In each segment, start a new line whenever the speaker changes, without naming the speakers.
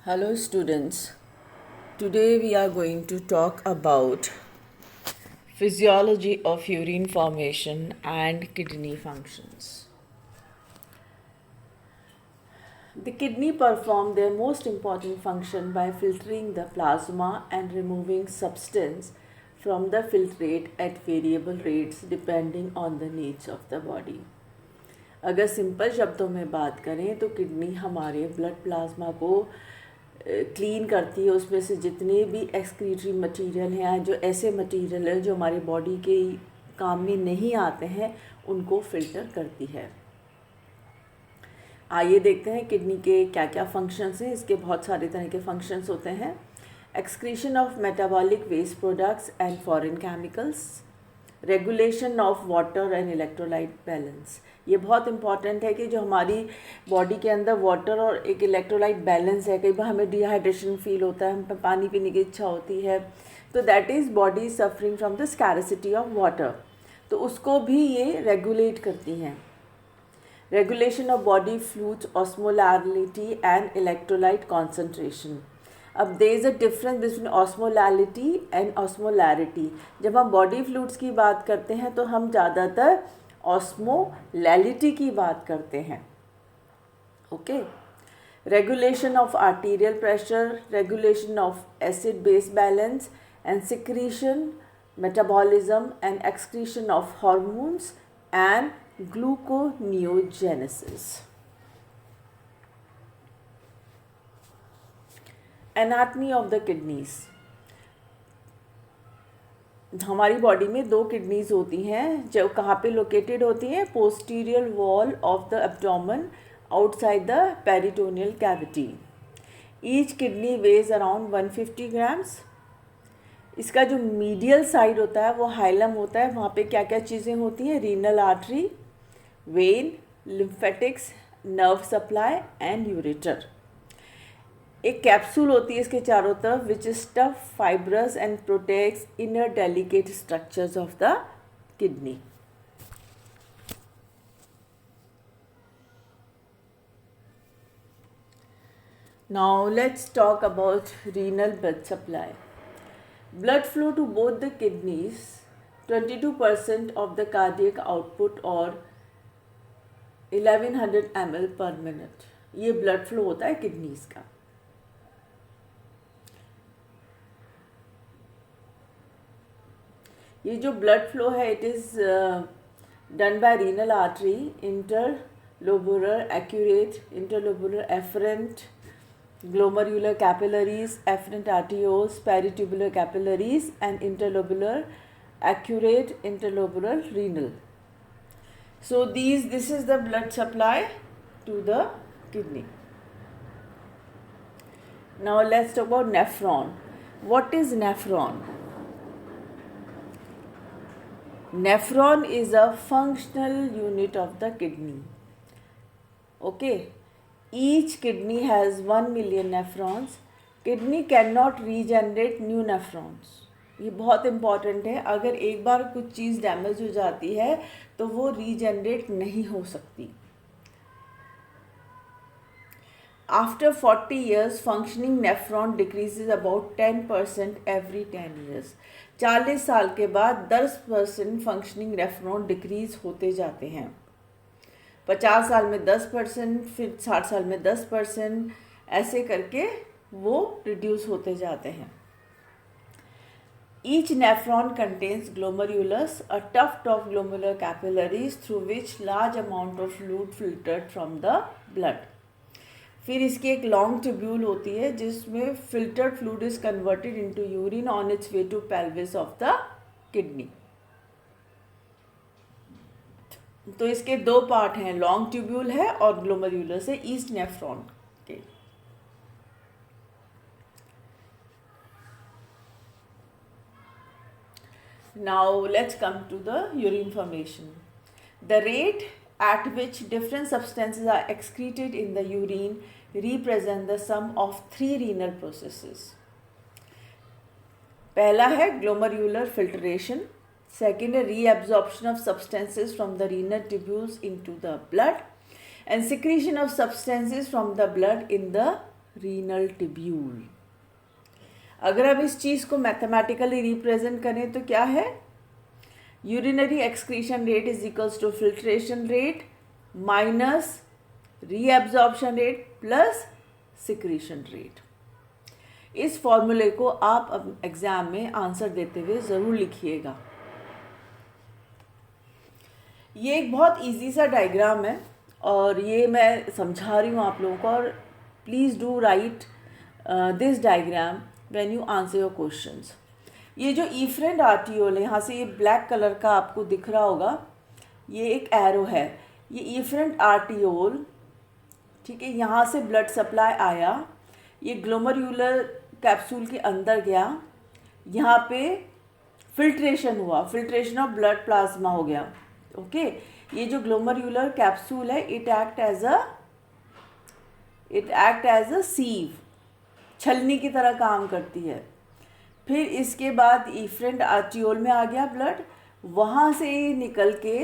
Hello students, today we are going to talk about physiology of urine formation and kidney functions. The kidney perform their most important function by filtering the plasma and removing substance from the filtrate at variable rates depending on the needs of the body. अगर simple शब्दों में बात करें तो kidney हमारे blood plasma को clean करती है, उसमें से जितने भी एक्सक्रीटरी मटेरियल हैं, जो ऐसे मटेरियल हैं जो हमारी बॉडी के काम में नहीं आते हैं, उनको फिल्टर करती है। आइए देखते हैं किडनी के क्या क्या फंक्शंस हैं। इसके बहुत सारे तरह के फंक्शंस होते हैं। Excretion of metabolic waste products and foreign chemicals, regulation of water and electrolyte balance. ये बहुत इंपॉर्टेंट है कि जो हमारी बॉडी के अंदर वाटर और एक इलेक्ट्रोलाइट बैलेंस है। कई बार हमें डिहाइड्रेशन फील होता है, हम पानी पीने की इच्छा होती है, तो that is body suffering from the scarcity of water, तो उसको भी ये रेगुलेट करती हैं। Regulation of body fluids, osmolarity and electrolyte concentration. अब there is a difference between osmolarity and osmolarity. जब हम बॉडी फ्लूइड्स की बात करते हैं तो हम ज़्यादातर ऑस्मोलैरिटी की बात करते हैं। Okay, regulation of arterial pressure, regulation of acid base balance and secretion, metabolism and excretion of hormones and gluconeogenesis. Anatomy of the kidneys. हमारी बॉडी में दो किडनीज होती हैं, जो कहाँ पे लोकेटेड होती हैं? Posterior wall of the abdomen outside the peritoneal cavity. Each kidney weighs around 150 grams. इसका जो मीडियल साइड होता है वो हाइलम होता है। वहाँ पे क्या क्या चीज़ें होती हैं? Renal artery, vein, lymphatics, nerve supply and ureter. एक कैप्सूल होती है इसके चारों तरफ, which is tough, fibrous and protects inner delicate structures of the kidney. Now let's talk about renal blood supply. Blood flow to both the kidneys, 22% of the cardiac output और 1100 ml per minute. ये blood flow होता है kidneys का। ये जो blood flow है, it is done by renal artery, interlobular accurate, interlobular afferent, glomerular capillaries, efferent arterioles, peritubular capillaries and interlobular accurate, interlobular, renal. So this is the blood supply to the kidney. Now let's talk about nephron. What is nephron? Nephron is a functional unit of the kidney. Okay, each kidney has 1 million nephrons. Kidney cannot regenerate new nephrons. ये बहुत important है। अगर एक बार कुछ चीज़ damage हो जाती है तो वो रीजनरेट नहीं हो सकती। After 40 years functioning nephron decreases about 10% every 10 years। 40 साल के बाद 10% फंक्शनिंग नेफ्रॉन डिक्रीज होते जाते हैं। 50 साल में 10%, फिर 60 साल में 10%, ऐसे करके वो रिड्यूस होते जाते हैं। Each nephron contains glomerulus, a tuft of glomerular capillaries through which large amount of fluid filtered from the blood. फिर इसकी एक लॉन्ग ट्यूब्यूल होती है जिसमें filtered fluid is converted into urine on its way to pelvis of the kidney. तो इसके दो part हैं, लॉन्ग ट्यूब्यूल है और ग्लोमेरुलस है ईस्ट नेफ्रॉन के। Now let's come to the urine formation. The rate at which different substances are excreted in the urine represent the sum of 3 renal processes. पहला है glomerular filtration, second है reabsorption of substances from the renal tubules into the blood, and secretion of substances from the blood in the renal tubule. अगर हम इस चीज़ को mathematically represent करें तो क्या है, urinary excretion rate is equals to filtration rate minus reabsorption rate plus secretion rate. इस फॉर्मूले को आप अब एग्जाम में आंसर देते हुए ज़रूर लिखिएगा। ये एक बहुत इजी सा डायग्राम है और ये मैं समझा रही हूँ आप लोगों को, और please do right this diagram when you answer your questions. ये जो इफरेंट आर्टियोल है, यहाँ से ये ब्लैक कलर का आपको दिख रहा होगा, ये एक एरो है, ये इफरेंट आर्टियोल, ठीक है। यहाँ से ब्लड सप्लाई आया, ये ग्लोमेरुलर कैप्सूल के अंदर गया, यहाँ पे फिल्ट्रेशन हुआ, फिल्ट्रेशन ऑफ ब्लड प्लाज्मा हो गया, ओके। ये जो ग्लोमेरुलर कैप्सूल है इट एक्ट एज अ सीव, छलनी की तरह काम करती है। फिर इसके बाद इफरेंट आर्टियोल में आ गया ब्लड, वहाँ से ये निकल के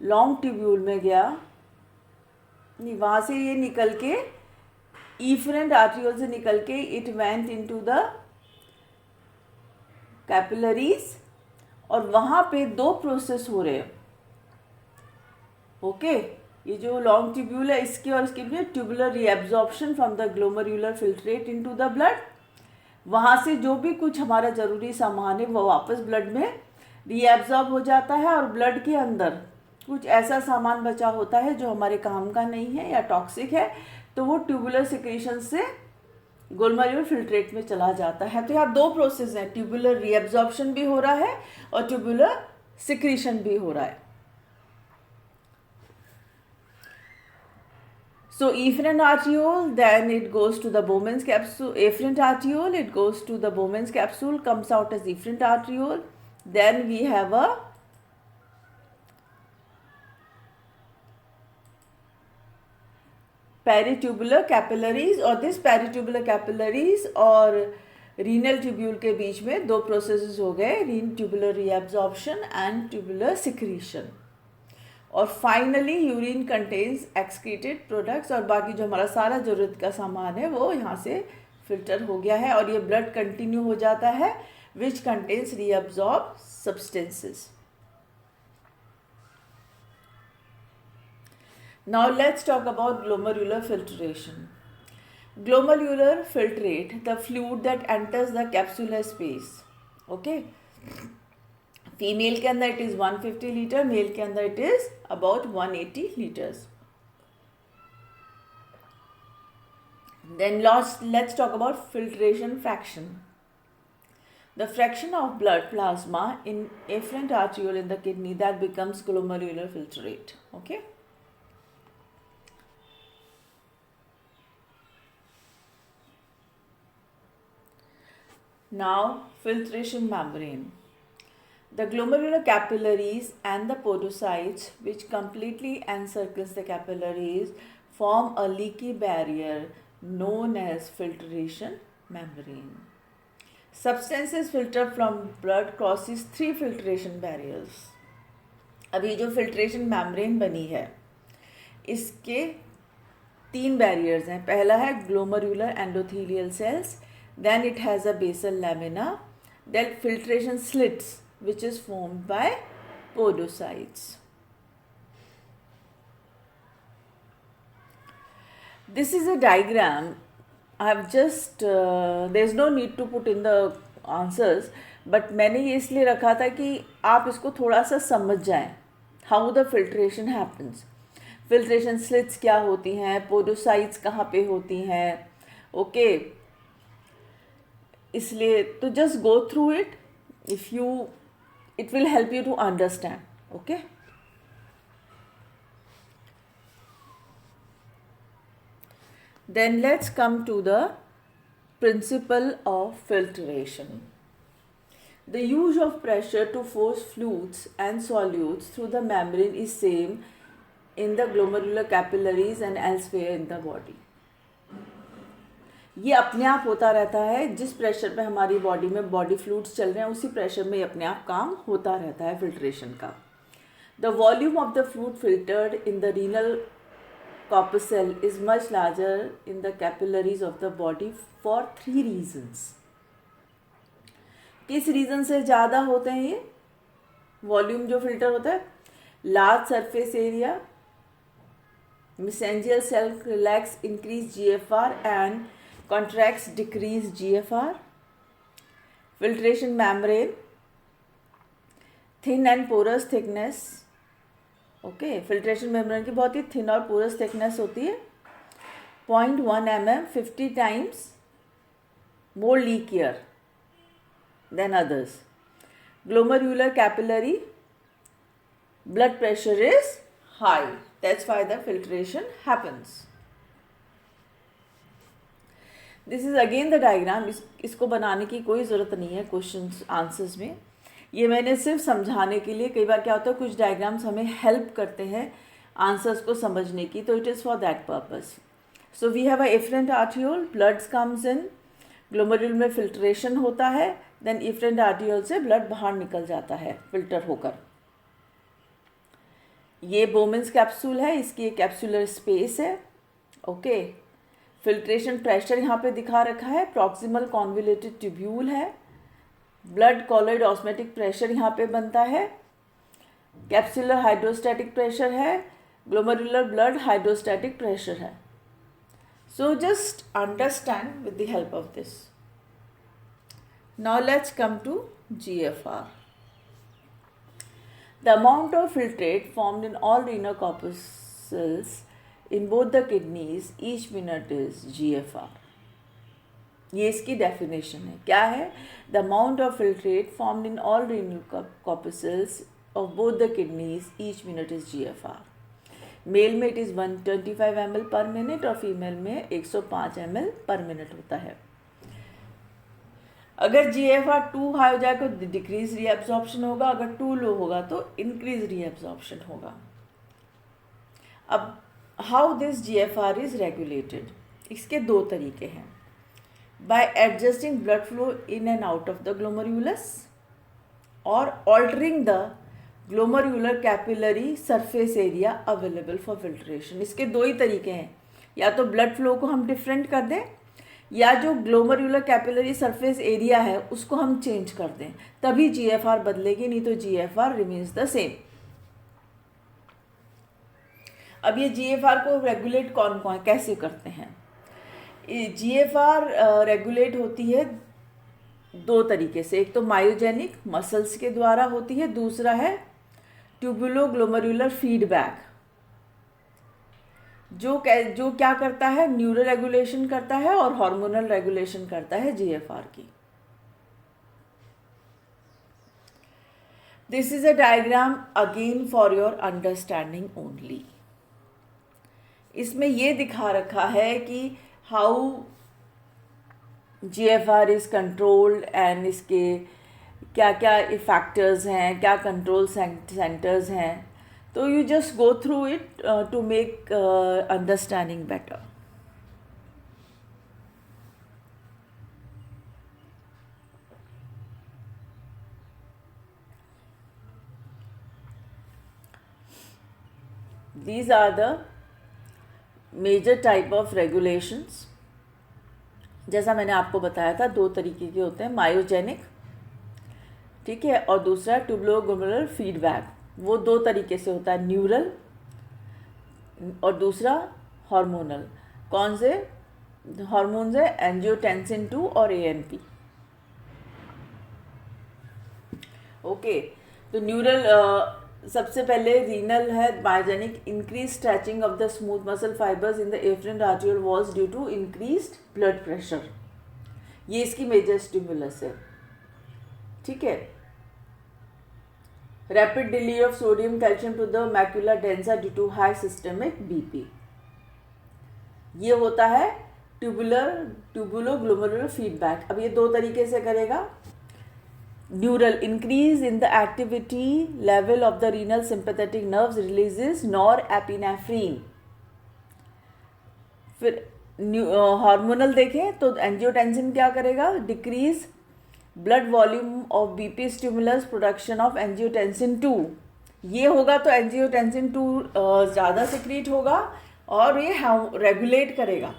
लॉन्ग ट्यूब्यूल में गया, नहीं वहाँ से ये निकल के इफरेंट आर्टियोल से निकल के it went into the capillaries, और वहाँ पे दो प्रोसेस हो रहे हैं, ओके। ये जो लॉन्ग ट्यूब्यूल है इसके और इसके बीच tubular reabsorption from the glomerular filtrate into the blood, वहाँ से जो भी कुछ हमारा ज़रूरी सामान है वो वापस ब्लड में रीएब्जॉर्ब हो जाता है, और ब्लड के अंदर कुछ ऐसा सामान बचा होता है जो हमारे काम का नहीं है या टॉक्सिक है, तो वो ट्यूबुलर सिक्रीशन से ग्लोमेरुलर फिल्ट्रेट में चला जाता है। तो यहाँ दो प्रोसेस हैं, ट्यूबुलर रीएब्जॉर्प्शन भी हो रहा है और ट्यूबुलर सिक्रीशन भी हो रहा है। So efferent arteriole, then it goes to the Bowman's capsule. Efferent arteriole, it goes to the Bowman's capsule, comes out as efferent arteriole. Then we have a peritubular capillaries, और this peritubular capillaries और renal tubule के बीच में दो processes हो गए, tubular reabsorption and tubular secretion। और finally urine contains excreted products, और बाकी जो हमारा सारा ज़रूरत का सामान है वो यहाँ से फिल्टर हो गया है, और ये ब्लड कंटिन्यू हो जाता है which contains reabsorb substances. Now let's talk about glomerular filtration. Glomerular filtrate the fluid that enters the capsular space, okay. Female के अंदर इट इज़ 150 लीटर, मेल के अंदर it is about 180 litres. Then let's talk about filtration fraction. The fraction of blood plasma in efferent arteriole in the kidney that becomes glomerular filtrate, okay. Now filtration membrane. The glomerular capillaries and the podocytes, which completely encircles the capillaries, form a leaky barrier known as filtration membrane. Substances filtered from blood crosses 3 filtration barriers. अब ये जो filtration membrane बनी है इसके 3 barriers हैं। पहला है glomerular endothelial cells, then it has a basal lamina, then filtration slits which is formed by podocytes. This is a diagram. I have just there is no need to put in the answers, but मैंने ये इसलिए रखा था कि आप इसको थोड़ा सा समझ जाएं, how the filtration happens. Filtration slits क्या होती हैं, podocytes कहाँ पे होती हैं, okay. इसलिए तो just go through it. It will help you to understand, okay. Then let's come to the principle of filtration. The use of pressure to force fluids and solutes through the membrane is same in the glomerular capillaries and elsewhere in the body. ये अपने आप होता रहता है, जिस pressure पे हमारी body में बॉडी फ्लूइड्स चल रहे हैं उसी प्रेशर में अपने आप काम होता रहता है फिल्ट्रेशन का। The volume of the fluid filtered in the renal corpuscle is much larger in the capillaries of the body for 3 reasons. किस रीज़न से ज़्यादा होते हैं ये वॉल्यूम जो फिल्टर होता है? Large surface area, mesangial cell relax increase GFR and contracts decrease GFR. Filtration membrane, thin and porous thickness. Okay, filtration membrane की बहुत ही थिन और पोरस थिकनेस होती है. 0.1 mm 50 times more leakier than others. Glomerular capillary blood pressure is high. That's why the filtration happens. This is again the diagram. इसको बनाने की कोई ज़रूरत नहीं है क्वेश्चंस आंसर्स में. ये मैंने सिर्फ समझाने के लिए. कई बार क्या होता है कुछ डायग्राम्स हमें हेल्प करते हैं आंसर्स को समझने की, तो it is for that purpose. So we have a afferent arteriole, bloods comes in, glomerulus में फिल्ट्रेशन होता है, देन एफरेंट आर्टियोल से ब्लड बाहर निकल जाता है फिल्टर होकर. ये बोमेंस कैप्सूल है, इसकी एक कैप्सुलर स्पेस है. ओके, फिल्ट्रेशन प्रेशर यहाँ पे दिखा रखा है, प्रॉक्सिमल कॉन्वोल्यूटेड ट्यूब्यूल है, ब्लड कॉलॉइड ऑस्मेटिक प्रेशर यहाँ पे बनता है, कैप्सुलर हाइड्रोस्टैटिक प्रेशर है, ग्लोमेरुलर ब्लड हाइड्रोस्टैटिक प्रेशर है. So just understand with the help of this. Now let's come to GFR. The amount of filtrate formed in all renal corpuscles in both the kidneys each minute is GFR. ये इसकी definition है. क्या है? The amount of filtrate formed in all renal corpuscles of both the kidneys each minute is GFR. Male में it is 125 ml per minute और female में 105 ml per minute होता है. अगर GFR 2 हाई हो जाए तो डिक्रीज रीएब्जॉर्प्शन होगा, अगर 2 लो होगा तो इंक्रीज रीएब्जॉर्प्शन होगा. अब how this GFR is regulated? इसके 2 तरीके हैं. by adjusting blood flow in and out of the glomerulus or altering the glomerular capillary surface area available for filtration. इसके 2 ही तरीके हैं. या तो ब्लड फ्लो को हम डिफरेंट कर दें या जो ग्लोमरुलर कैपिलरी सरफेस एरिया है उसको हम चेंज कर दें, तभी GFR बदलेगी, नहीं तो GFR रिमेन्स द सेम. अब ये GFR को रेगुलेट कौन कौन कैसे करते हैं? GFR रेगुलेट होती है 2 तरीके से. एक तो मायोजेनिक मसल्स के द्वारा होती है, दूसरा है ट्यूबुलो ग्लोमेरुलर फीडबैक, जो क्या करता है? न्यूरो रेगुलेशन करता है और हार्मोनल रेगुलेशन करता है GFR की. This is a diagram again for your understanding only. इसमें ये दिखा रखा है कि how GFR is controlled and इसके क्या क्या फैक्टर्स हैं, क्या कंट्रोल सेंटर्स हैं. तो you just go through it to make understanding better. These are the major type of regulations. जैसा मैंने आपको बताया था 2 तरीके के होते हैं, मायोजेनिक, ठीक है, और दूसरा ट्यूबुलोग्लोमेरुलर फीडबैक. वो 2 तरीके से होता है, न्यूरल और दूसरा हार्मोनल. कौन से हार्मोन्स है? एंजियोटेंसिन 2 और ANP. ओके, तो न्यूरल सबसे पहले रीनल है myogenic, increase stretching of the smooth muscle fibres in the efferent arteriole walls due to increased blood pressure. ये इसकी मेजर स्टिमुलस है, ठीक है. Rapid delivery of sodium calcium to the macula densa due to high systemic BP. ये होता है ट्यूबुलोग्लोमेरुलर feedback. अब ये 2 तरीके से करेगा. Neural, increase in the activity level of the renal sympathetic nerves releases norepinephrine. फिर हार्मोनल देखें तो एंजियोटेंसिन क्या करेगा? Decrease blood volume of BP stimulus production of angiotensin 2. ये होगा तो एंजियोटेंसिन 2 ज़्यादा सिक्रीट होगा और ये रेगुलेट करेगा।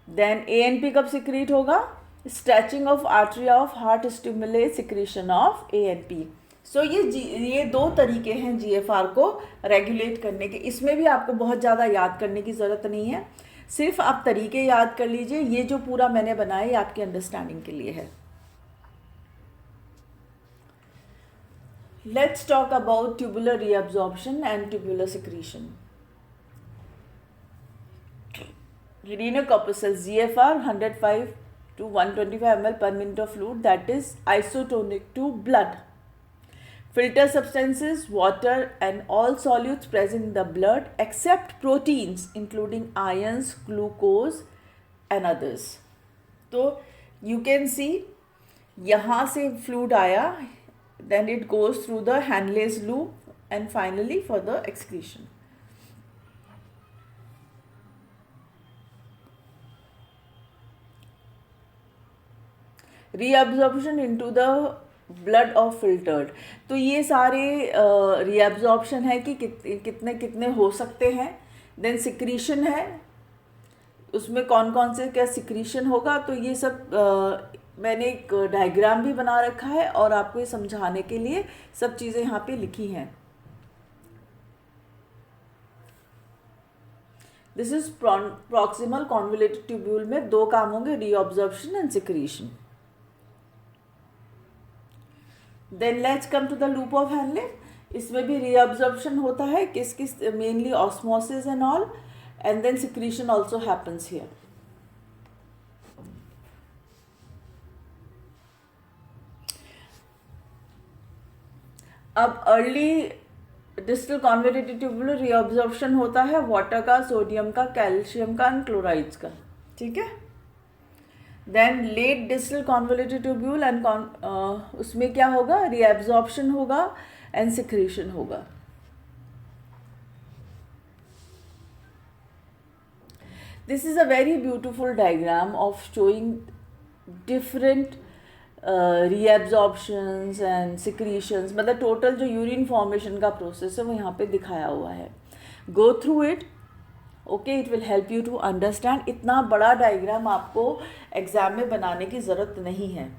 देन ANP कब सिक्रीट होगा? Stretching of artery of heart stimulate secretion of ANP। सो ये दो तरीके हैं GFR को रेगुलेट करने के। इसमें भी आपको बहुत ज़्यादा याद करने की ज़रूरत नहीं है, सिर्फ आप तरीके याद कर लीजिए। ये जो पूरा मैंने बनाया ये आपकी अंडरस्टैंडिंग के लिए है। Let's talk about tubular reabsorption and tubular secretion. Renal corpuscles GFR 105 to 125 ml per minute of fluid, that is isotonic to blood. Filter substances, water and all solutes present in the blood except proteins including ions, glucose and others. तो you can see यहाँ से fluid आया, then it goes through the Henle's loop and finally for the excretion. Reabsorption into the blood of filtered. तो ये सारे reabsorption है कि कितने कितने हो सकते हैं। देन सिक्रीशन है, उसमें कौन कौन से क्या सिक्रीशन होगा। तो ये सब मैंने एक डायग्राम भी बना रखा है और आपको ये समझाने के लिए सब चीज़ें यहाँ पे लिखी हैं। This is proximal convoluted tubule में दो काम होंगे, reabsorption and secretion. Then let's come to the loop of Henle. इसमें भी रीअब्जॉर्प्शन होता है, किस किस mainly osmosis and all, and then secretion also happens here. अब early distal convoluted tubule reabsorption होता है वाटर का, सोडियम का, कैल्शियम का एंड क्लोराइड्स का, ठीक है। Then late distal convoluted tubule and उसमें क्या होगा? रीअब्जॉर्प्शन होगा एंड सिक्रीशन होगा। This is a very beautiful diagram of showing different reabsorptions and secretions, मतलब टोटल जो यूरिन फॉर्मेशन का प्रोसेस है वो यहाँ पे दिखाया हुआ है। Go through it, okay, it will help you to understand. इतना बड़ा डायग्राम आपको एग्जाम में बनाने की ज़रूरत नहीं है।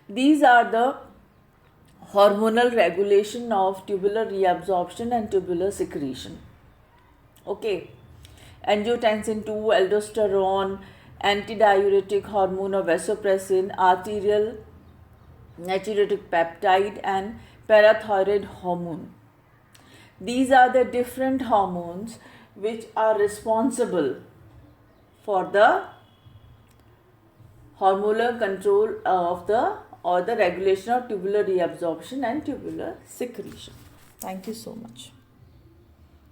These are the hormonal regulation of tubular reabsorption and tubular secretion. Okay, angiotensin 2, aldosterone, antidiuretic hormone of vasopressin, arterial natriuretic peptide and parathyroid hormone. These are the different hormones which are responsible for the hormonal control of the regulation of tubular reabsorption and tubular secretion. Thank you so much.